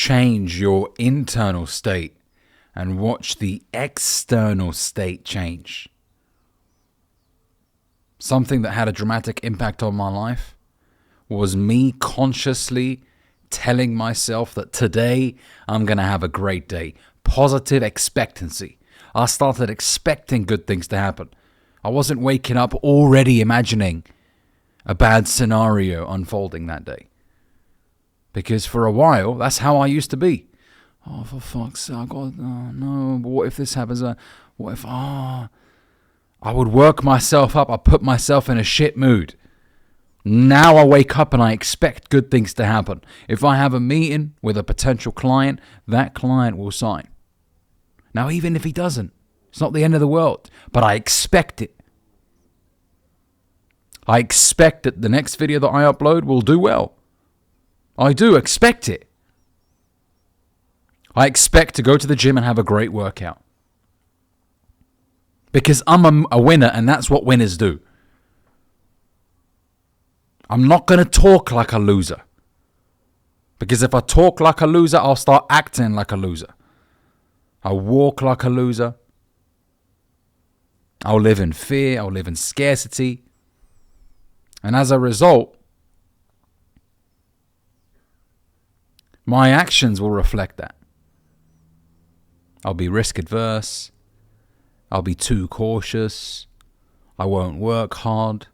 change your internal state and watch the external state change. Something that had a dramatic impact on my life was me consciously telling myself that today I'm going to have a great day. Positive expectancy. I started expecting good things to happen. I wasn't waking up already imagining a bad scenario unfolding that day. Because for a while, that's how I used to be. Oh, for fuck's sake, oh no, but what if this happens? What if, I would work myself up. I put myself in a shit mood. Now I wake up and I expect good things to happen. If I have a meeting with a potential client, that client will sign. Now, even if he doesn't, it's not the end of the world, but I expect it. I expect that the next video that I upload will do well. I do expect it. I expect to go to the gym and have a great workout. Because I'm a winner, and that's what winners do. I'm not going to talk like a loser. Because if I talk like a loser, I'll start acting like a loser. I'll walk like a loser. I'll live in fear. I'll live in scarcity. And as a result, my actions will reflect that. I'll be risk adverse. I'll be too cautious. I won't work hard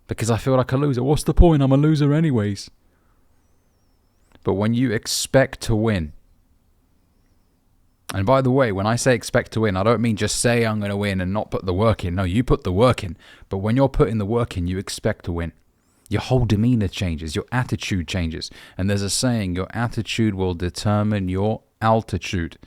because I feel like a loser. What's the point? I'm a loser anyways. But when you expect to win, and by the way, when I say expect to win, I don't mean just say I'm going to win and not put the work in. No, you put the work in. But when you're putting the work in, you expect to win. Your whole demeanor changes. Your attitude changes. And there's a saying, your attitude will determine your altitude.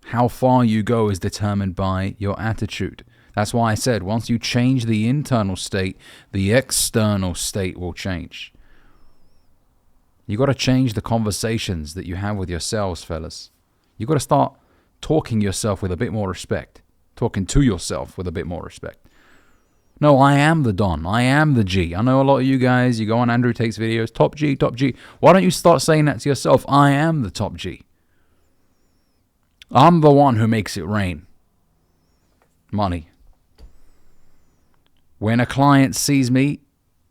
How far you go is determined by your attitude. That's why I said once you change the internal state, the external state will change. You got to change the conversations that you have with yourselves, fellas. You got to start talking yourself with a bit more respect. Talking to yourself with a bit more respect. No, I am the Don. I am the G. I know a lot of you guys, you go on Andrew Tate's videos, top G, top G. Why don't you start saying that to yourself? I am the top G. I'm the one who makes it rain. Money. When a client sees me,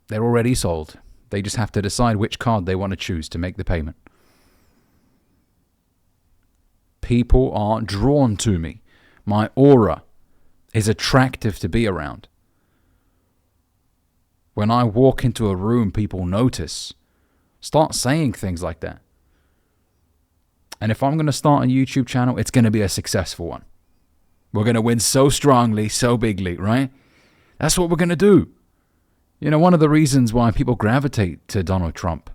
they're already sold. They just have to decide which card they want to choose to make the payment. People are drawn to me. My aura is attractive to be around. When I walk into a room, people notice. Start saying things like that. And if I'm going to start a YouTube channel, it's going to be a successful one. We're going to win so strongly, so bigly, right? That's what we're going to do. You know, one of the reasons why people gravitate to Donald Trump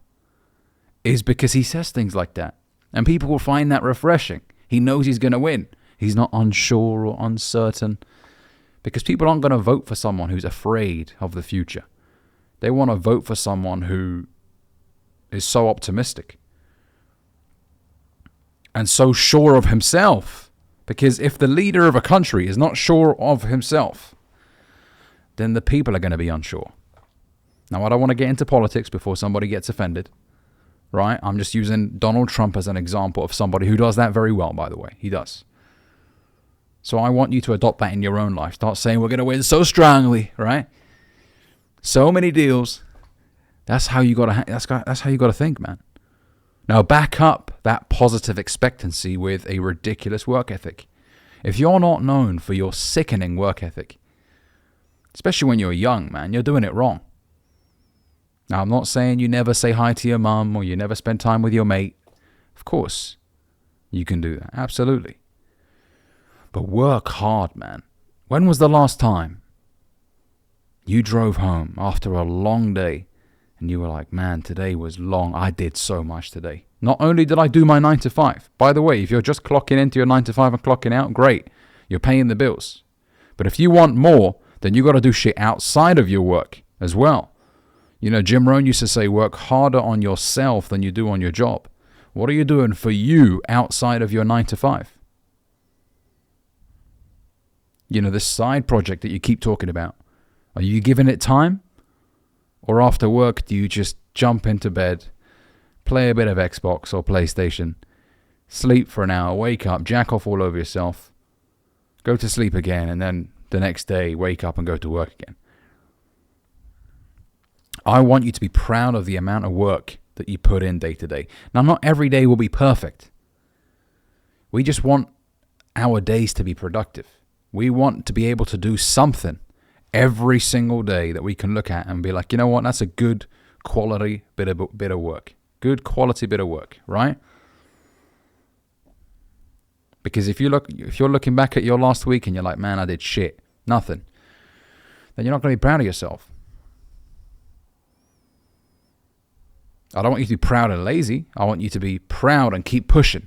is because he says things like that. And people will find that refreshing. He knows he's going to win. He's not unsure or uncertain. Because people aren't going to vote for someone who's afraid of the future. They want to vote for someone who is so optimistic. And so sure of himself. Because if the leader of a country is not sure of himself, then the people are going to be unsure. Now, I don't want to get into politics before somebody gets offended, right? I'm just using Donald Trump as an example of somebody who does that very well, by the way. He does. So I want you to adopt that in your own life. Start saying we're going to win so strongly, right? So many deals. That's how you got to. That's how you got to think, man. Now back up that positive expectancy with a ridiculous work ethic. If you're not known for your sickening work ethic, especially when you're young, man, you're doing it wrong. Now, I'm not saying you never say hi to your mum or you never spend time with your mate. Of course, you can do that. Absolutely. But work hard, man. When was the last time you drove home after a long day and you were like, man, today was long. I did so much today. Not only did I do my 9 to 5. By the way, if you're just clocking into your 9 to 5 and clocking out, great. You're paying the bills. But if you want more, then you got to do shit outside of your work as well. You know, Jim Rohn used to say, work harder on yourself than you do on your job. What are you doing for you outside of your 9 to 5? You know, this side project that you keep talking about. Are you giving it time? Or after work, do you just jump into bed, play a bit of Xbox or PlayStation, sleep for an hour, wake up, jack off all over yourself, go to sleep again, and then the next day wake up and go to work again. I want you to be proud of the amount of work that you put in day to day. Now, not every day will be perfect. We just want our days to be productive. We want to be able to do something every single day that we can look at and be like, you know what, that's a good quality bit of work. Good quality bit of work, right? Because if you're looking back at your last week and you're like, man, I did shit, nothing, then you're not going to be proud of yourself. I don't want you to be proud and lazy. I want you to be proud and keep pushing.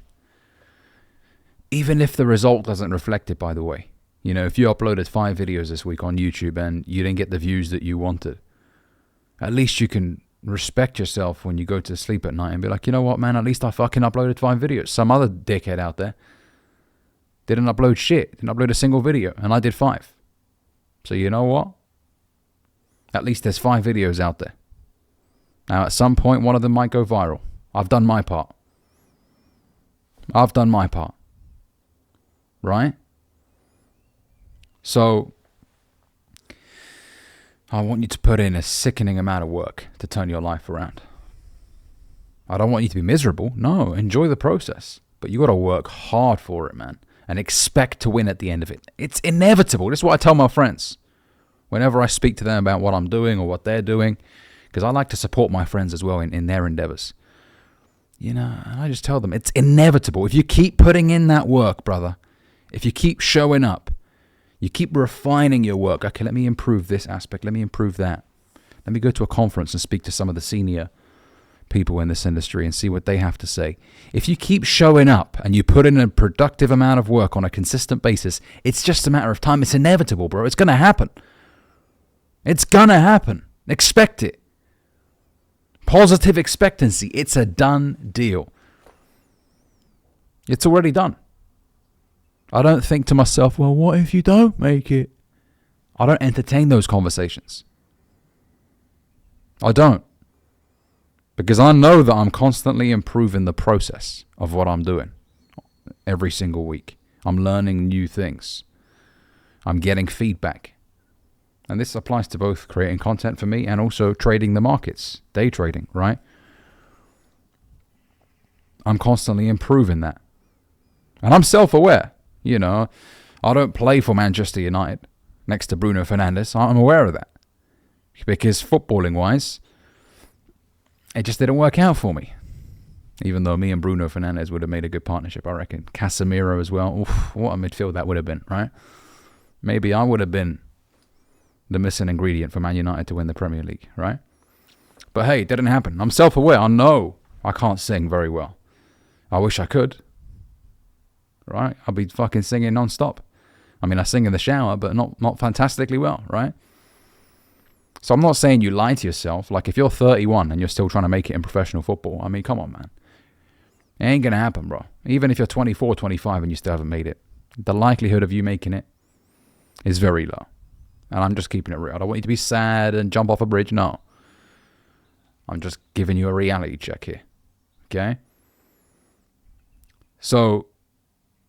Even if the result doesn't reflect it, by the way. You know, if you uploaded 5 videos this week on YouTube and you didn't get the views that you wanted, at least you can respect yourself when you go to sleep at night and be like, you know what, man, at least I fucking uploaded 5 videos. Some other dickhead out there didn't upload shit, didn't upload a single video, and I did 5. So you know what? At least there's 5 videos out there. Now, at some point, one of them might go viral. I've done my part. Right? So, I want you to put in a sickening amount of work to turn your life around. I don't want you to be miserable. No, enjoy the process. But you got to work hard for it, man. And expect to win at the end of it. It's inevitable. This is what I tell my friends. Whenever I speak to them about what I'm doing or what they're doing, because I like to support my friends as well in their endeavors. You know, and I just tell them, it's inevitable. If you keep putting in that work, brother, if you keep showing up, you keep refining your work. Okay, let me improve this aspect. Let me improve that. Let me go to a conference and speak to some of the senior people in this industry and see what they have to say. If you keep showing up and you put in a productive amount of work on a consistent basis, it's just a matter of time. It's inevitable, bro. It's going to happen. It's going to happen. Expect it. Positive expectancy. It's a done deal. It's already done. I don't think to myself, well, what if you don't make it? I don't entertain those conversations. I don't. Because I know that I'm constantly improving the process of what I'm doing every single week. I'm learning new things. I'm getting feedback. And this applies to both creating content for me and also trading the markets, day trading, right? I'm constantly improving that. And I'm self-aware. You know, I don't play for Manchester United next to Bruno Fernandes. I'm aware of that. Because footballing-wise, it just didn't work out for me. Even though me and Bruno Fernandes would have made a good partnership, I reckon. Casemiro as well. Oof, what a midfield that would have been, right? Maybe I would have been the missing ingredient for Man United to win the Premier League, right? But hey, it didn't happen. I'm self-aware. I know I can't sing very well. I wish I could. Right? I'll be fucking singing non-stop. I mean, I sing in the shower, but not fantastically well, right? So I'm not saying you lie to yourself. Like, if you're 31 and you're still trying to make it in professional football, I mean, come on, man. It ain't going to happen, bro. Even if you're 24, 25 and you still haven't made it, the likelihood of you making it is very low. And I'm just keeping it real. I don't want you to be sad and jump off a bridge. No. I'm just giving you a reality check here. Okay? So,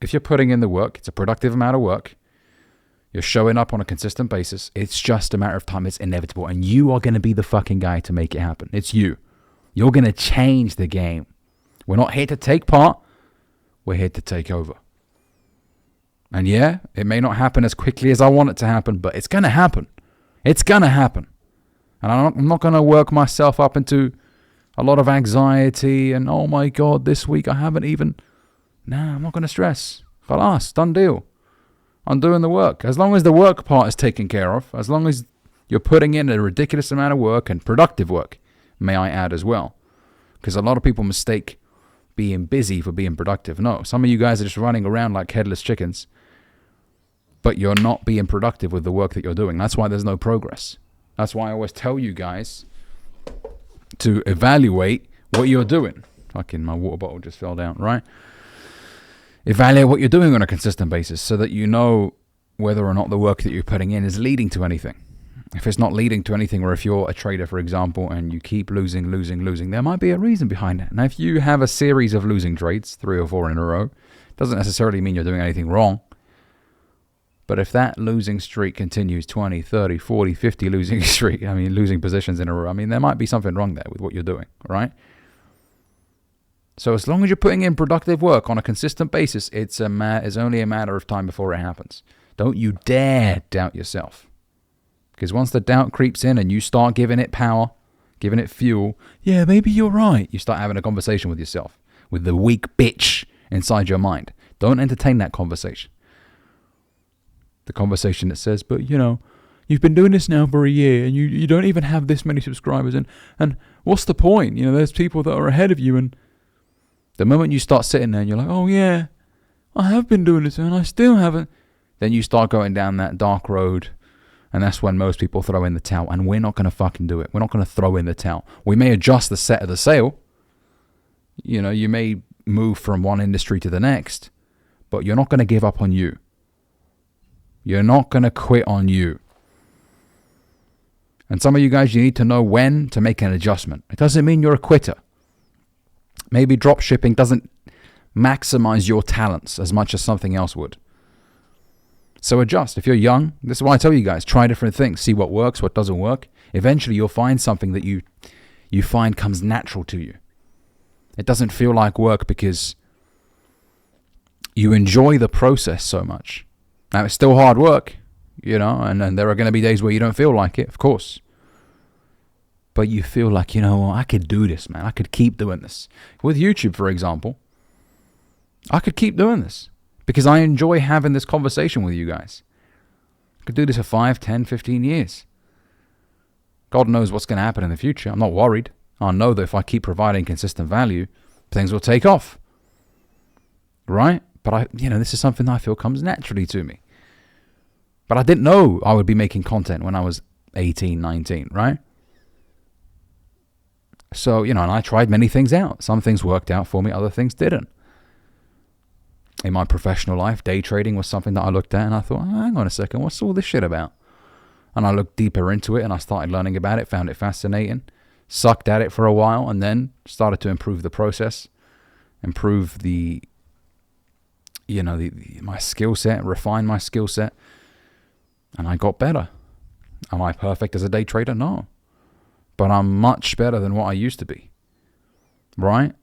if you're putting in the work, it's a productive amount of work, you're showing up on a consistent basis, it's just a matter of time. It's inevitable. And you are going to be the fucking guy to make it happen. It's you. You're going to change the game. We're not here to take part. We're here to take over. And yeah, it may not happen as quickly as I want it to happen, but it's going to happen. It's going to happen. And I'm not going to work myself up into a lot of anxiety and, oh my God, this week I haven't even... Nah, I'm not going to stress. Khalas, done deal. I'm doing the work. As long as the work part is taken care of, as long as you're putting in a ridiculous amount of work and productive work, may I add as well. Because a lot of people mistake being busy for being productive. No, some of you guys are just running around like headless chickens, but you're not being productive with the work that you're doing. That's why there's no progress. That's why I always tell you guys to evaluate what you're doing. Fucking my water bottle just fell down, right? Evaluate what you're doing on a consistent basis so that you know whether or not the work that you're putting in is leading to anything. if it's not leading to anything, or if you're a trader, for example, and you keep losing, there might be a reason behind it. Now, if you have a series of losing trades, 3 or 4 in a row, doesn't necessarily mean you're doing anything wrong. But if that losing streak continues, 20, 30, 40, 50 losing streak, losing positions in a row, there might be something wrong there with what you're doing, right? So as long as you're putting in productive work on a consistent basis, it's only a matter of time before it happens. Don't you dare doubt yourself. Because once the doubt creeps in and you start giving it power, giving it fuel, yeah, maybe you're right. You start having a conversation with yourself, with the weak bitch inside your mind. Don't entertain that conversation. The conversation that says, but you've been doing this now for a year and you don't even have this many subscribers. And what's the point? There's people that are ahead of you. And the moment you start sitting there and you're like, oh yeah, I have been doing this and I still haven't. Then you start going down that dark road. And that's when most people throw in the towel. And we're not going to fucking do it. We're not going to throw in the towel. We may adjust the set of the sail. You may move from one industry to the next. But you're not going to give up on you. You're not going to quit on you. And some of you guys, you need to know when to make an adjustment. It doesn't mean you're a quitter. Maybe drop shipping doesn't maximize your talents as much as something else would. So adjust. If you're young, this is why I tell you guys, try different things. See what works, what doesn't work. Eventually you'll find something that you find comes natural to you. It doesn't feel like work because you enjoy the process so much. Now it's still hard work, and there are going to be days where you don't feel like it, of course. But you feel like, I could do this, man. I could keep doing this. With YouTube, for example, I could keep doing this. Because I enjoy having this conversation with you guys. I could do this for 5, 10, 15 years. God knows what's going to happen in the future. I'm not worried. I know that if I keep providing consistent value, things will take off. Right? But this is something that I feel comes naturally to me. But I didn't know I would be making content when I was 18, 19, right? So, and I tried many things out. Some things worked out for me, other things didn't. In my professional life, day trading was something that I looked at and I thought, hang on a second, what's all this shit about? And I looked deeper into it and I started learning about it, found it fascinating, sucked at it for a while, and then started to improve the process, improve my skill set, refine my skill set, and I got better. Am I perfect as a day trader? No. But I'm much better than what I used to be. Right?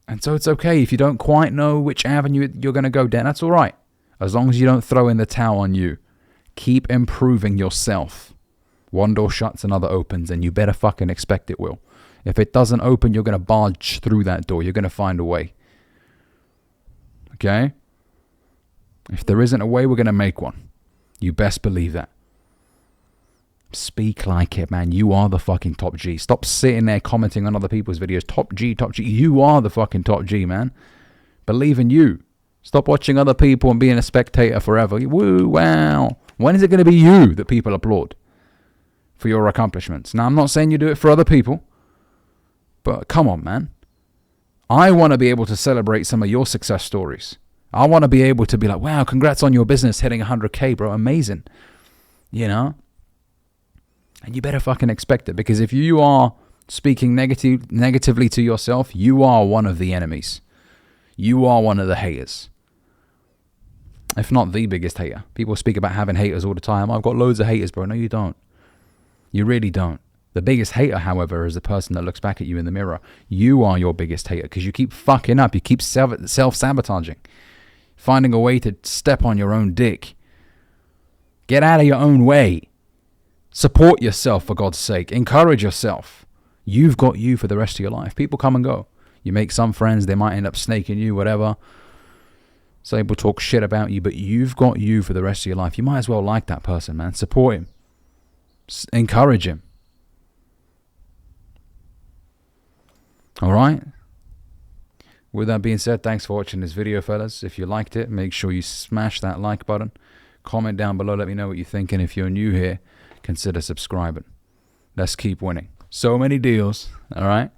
And so it's okay if you don't quite know which avenue you're going to go down. That's all right. As long as you don't throw in the towel on you. Keep improving yourself. One door shuts, another opens, and you better fucking expect it will. If it doesn't open, you're going to barge through that door. You're going to find a way. Okay? If there isn't a way, we're going to make one. You best believe that. Speak like it, man. You are the fucking top G. Stop sitting there commenting on other people's videos. Top G, top G. You are the fucking top G, man. Believe in you. Stop watching other people and being a spectator forever. Woo, wow. When is it going to be you that people applaud for your accomplishments? Now, I'm not saying you do it for other people, but come on, man. I want to be able to celebrate some of your success stories. I want to be able to be like, wow, congrats on your business hitting 100K, bro. Amazing. And you better fucking expect it, because if you are speaking negatively to yourself, you are one of the enemies. You are one of the haters. If not the biggest hater. People speak about having haters all the time. I've got loads of haters, bro. No, you don't. You really don't. The biggest hater, however, is the person that looks back at you in the mirror. You are your biggest hater because you keep fucking up. You keep self-sabotaging. Finding a way to step on your own dick. Get out of your own way. Support yourself, for God's sake. Encourage yourself. You've got you for the rest of your life. People come and go. You make some friends, they might end up snaking you, whatever. Some people talk shit about you, but you've got you for the rest of your life. You might as well like that person, man. Support him. Encourage him. All right? With that being said, thanks for watching this video, fellas. If you liked it, make sure you smash that like button. Comment down below, let me know what you think. And if you're new here, consider subscribing. Let's keep winning. So many deals, all right?